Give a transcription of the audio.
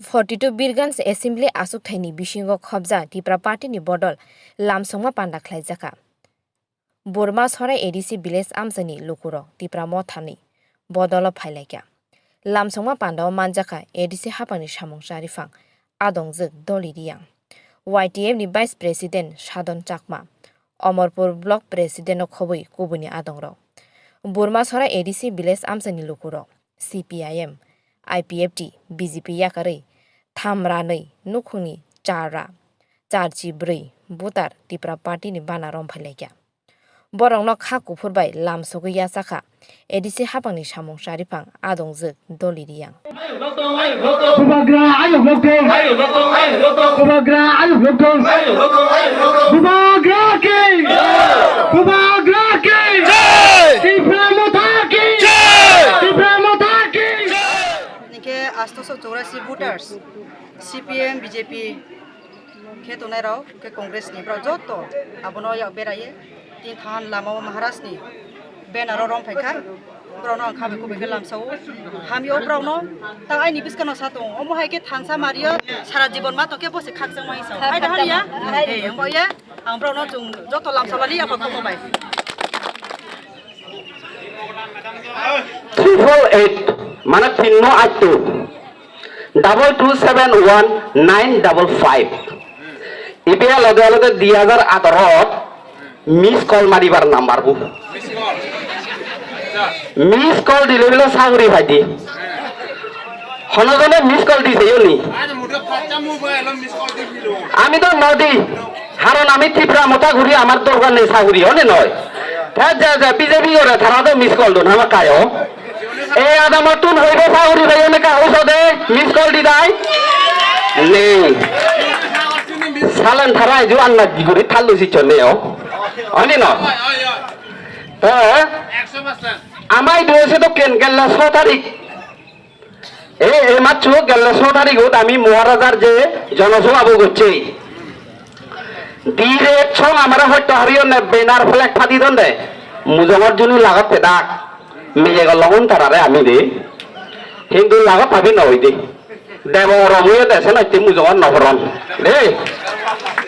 42 Birgans Assembly asuk thaini bisingo khobja Tipra Party ni bodol lamsongma panda khlaijaka Burma Sora ADC Village Amsani Lukuro Tipra Mothani bodolo phailaikya lamsongma panda manjaka ADC hapani samung sarifang adongjek doliriyang YTF ni Vice President Sadon Chakma Omorpur Block President khobui kubuni adongro Burma Sora ADC Village Amsani Lukuro CPIM IPFT BJP yakari thamranei nukhuni chara charji brei butar Tipra Party ni banarom phailaikya borong no kha kufurbai lamsogu yasakha ADC hapangni samung sarifang adongjek doliriyang Astoso Chorasi voters CPM BJP ke tonai rao ke Congress ni bro joto abono ya beraye tin than lama Maharashtra ni benar rom phaika bro no khabe ko be lam sau hamio bro no ta ai ni biskano satong omo hai ke thansa mario sara jibon ma to ke bose khaksang mai sau hai da haria e ngo ya ang bro no jung joto lam salani apa ko bai 348 mana pinno atu 22719555 ইপিয়া লগে লগে 2018 miss call মারিবার number বু miss call দিলে বলে সাগরি ভাইদি হনজনে miss call দিছে ইনি আমি তো নদি কারণ আমি ত্রিপুরা মোটা ঘুরি আমার দরকার নেই সাগরি হনে নয় যা যা বিজেপি করে তারা তো মিস কল দন আমার কায়ো এই আদামতুন হইবে সাগরি ভাই অনেক ঔষধে মিস কল দি দাই নেই সালান থারাই জু আন্না গিগুরি থালু সিচনেও হনি ন তো 100% আমাই দিয়েছে তো কেন গেল 6 তারিখ এই মাত্র গেল 6 তারিখ আমি মহারাজার যে জনসভা করছি দিরে ছং আমরা হয়তো হারিও না বেনার ফ্ল্যাগ ফাদি দন্দে মুজমর জুনি লাগাতে ডাক মিয়ে গেল লগুন তারারে আমি দে হিন্দু লাগা পাবি নই দে দেব রমুয়ে দেশে নাইতে মুজমর নহরন রে